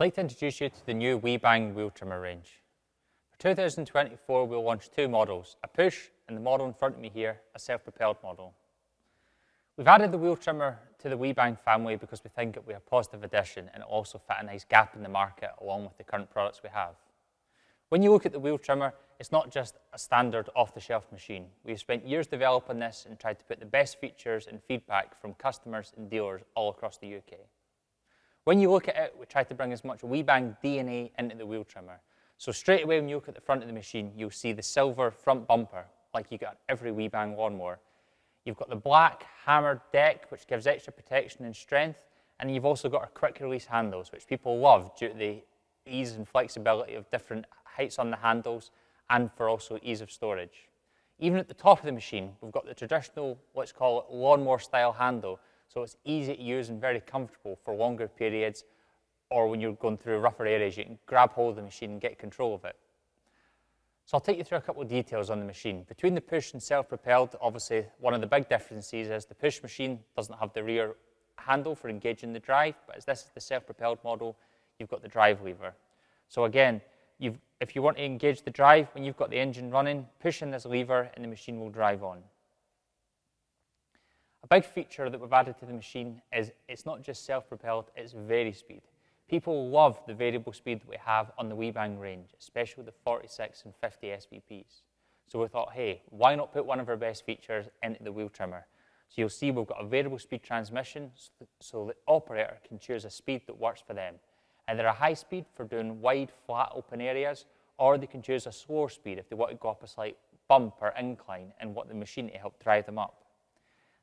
I'd like to introduce you to the new WEIBANG wheel trimmer range. For 2024, we'll launch two models, a push and the model in front of me here, a self-propelled model. We've added the wheel trimmer to the WEIBANG family because we think it will be a positive addition and it also fit a nice gap in the market along with the current products we have. When you look at the wheel trimmer, it's not just a standard off-the-shelf machine. We've spent years developing this and tried to put the best features and feedback from customers and dealers all across the UK. When you look at it, we try to bring as much WEIBANG DNA into the wheel trimmer. So straight away when you look at the front of the machine, you'll see the silver front bumper, like you got every WEIBANG lawnmower. You've got the black hammered deck, which gives extra protection and strength, and you've also got our quick release handles, which people love due to the ease and flexibility of different heights on the handles and for also ease of storage. Even at the top of the machine, we've got the traditional, let's call it lawnmower style handle, so it's easy to use and very comfortable for longer periods, or when you're going through rougher areas, you can grab hold of the machine and get control of it. So I'll take you through a couple of details on the machine. Between the push and self-propelled, obviously one of the big differences is the push machine doesn't have the rear handle for engaging the drive, but as this is the self-propelled model, you've got the drive lever. So again, if you want to engage the drive when you've got the engine running, push in this lever and the machine will drive on. A big feature that we've added to the machine is it's not just self-propelled, it's vari-speed. People love the variable speed that we have on the WEIBANG range, especially the 46 and 50 SVPs. So we thought, hey, why not put one of our best features into the wheel trimmer? So you'll see we've got a variable speed transmission so the operator can choose a speed that works for them. Either a high speed for doing wide, flat, open areas, or they can choose a slower speed if they want to go up a slight bump or incline and want the machine to help drive them up.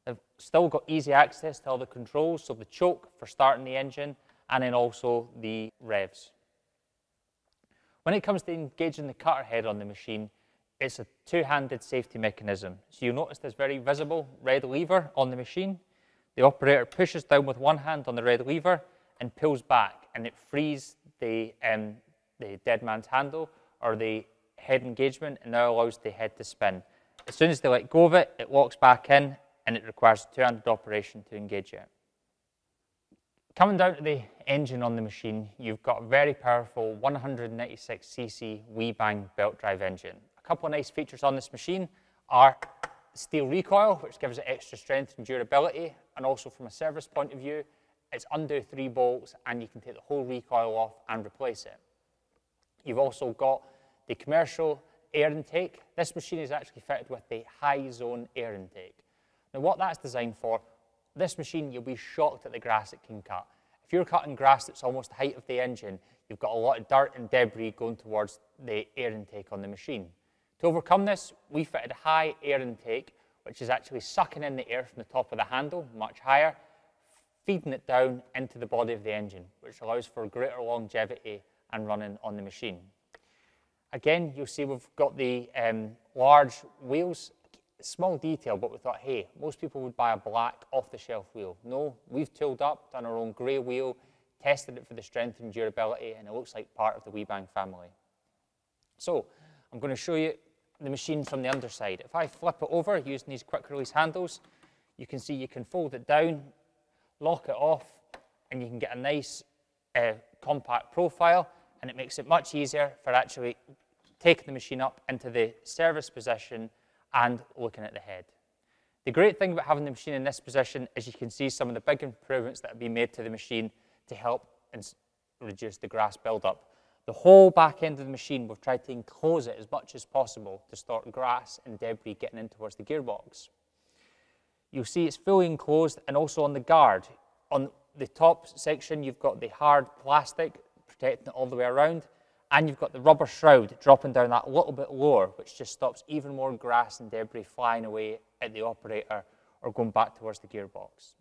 They've still got easy access to all the controls, so the choke for starting the engine, and then also the revs. When it comes to engaging the cutter head on the machine, it's a two-handed safety mechanism. So you'll notice this very visible red lever on the machine. The operator pushes down with one hand on the red lever and pulls back, and it frees the dead man's handle or the head engagement, and now allows the head to spin. As soon as they let go of it, it locks back in, and it requires a two-handed operation to engage it. Coming down to the engine on the machine, you've got a very powerful 196cc WEIBANG belt drive engine. A couple of nice features on this machine are steel recoil, which gives it extra strength and durability, and also from a service point of view, it's under 3 bolts and you can take the whole recoil off and replace it. You've also got the commercial air intake. This machine is actually fitted with the high zone air intake. Now what that's designed for, this machine, you'll be shocked at the grass it can cut. If you're cutting grass that's almost the height of the engine, you've got a lot of dirt and debris going towards the air intake on the machine. To overcome this, we fitted a high air intake, which is actually sucking in the air from the top of the handle, much higher, feeding it down into the body of the engine, which allows for greater longevity and running on the machine. Again, you'll see we've got the large wheels. Small detail, but we thought, hey, most people would buy a black off-the-shelf wheel. No, we've tooled up, done our own grey wheel, tested it for the strength and durability, and it looks like part of the WEIBANG family. So, I'm going to show you the machine from the underside. If I flip it over using these quick release handles, you can see you can fold it down, lock it off, and you can get a nice compact profile, and it makes it much easier for actually taking the machine up into the service position and looking at the head. The great thing about having the machine in this position is you can see some of the big improvements that have been made to the machine to help reduce the grass buildup. The whole back end of the machine, we've tried to enclose it as much as possible to stop grass and debris getting in towards the gearbox. You'll see it's fully enclosed, and also on the guard. On the top section, you've got the hard plastic protecting it all the way around, and you've got the rubber shroud dropping down that little bit lower, which just stops even more grass and debris flying away at the operator or going back towards the gearbox.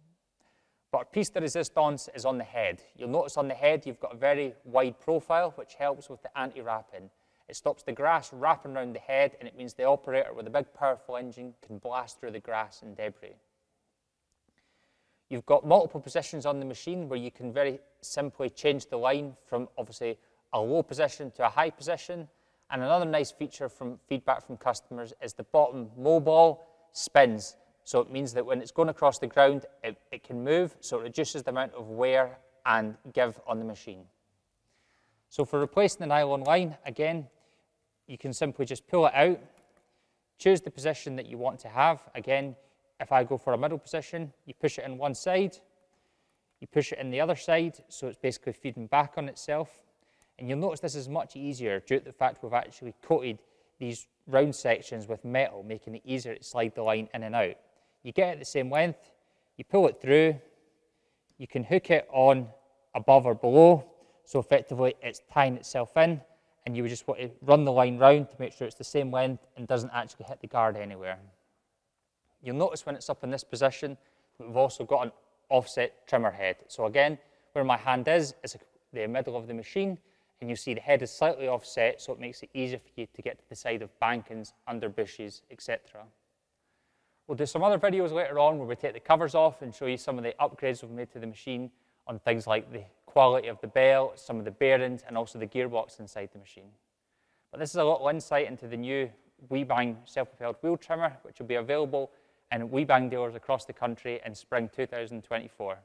But our piece de resistance is on the head. You'll notice on the head you've got a very wide profile, which helps with the anti-wrapping. It stops the grass wrapping around the head, and it means the operator with a big powerful engine can blast through the grass and debris. You've got multiple positions on the machine where you can very simply change the line from obviously a low position to a high position. And another nice feature from feedback from customers is the bottom mobile spins. So it means that when it's going across the ground, it can move, so it reduces the amount of wear and give on the machine. So for replacing the nylon line, again, you can simply just pull it out, choose the position that you want to have. Again, if I go for a middle position, you push it in one side, you push it in the other side, so it's basically feeding back on itself. And you'll notice this is much easier due to the fact we've actually coated these round sections with metal, making it easier to slide the line in and out. You get it the same length, you pull it through, you can hook it on above or below, so effectively it's tying itself in, and you would just want to run the line round to make sure it's the same length and doesn't actually hit the guard anywhere. You'll notice when it's up in this position, we've also got an offset trimmer head. So again, where my hand is the middle of the machine, and you see the head is slightly offset, so it makes it easier for you to get to the side of bankings, under bushes, etc. We'll do some other videos later on where we take the covers off and show you some of the upgrades we've made to the machine on things like the quality of the belt, some of the bearings, and also the gearbox inside the machine. But this is a little insight into the new WEIBANG self-propelled wheel trimmer, which will be available in WEIBANG dealers across the country in spring 2024.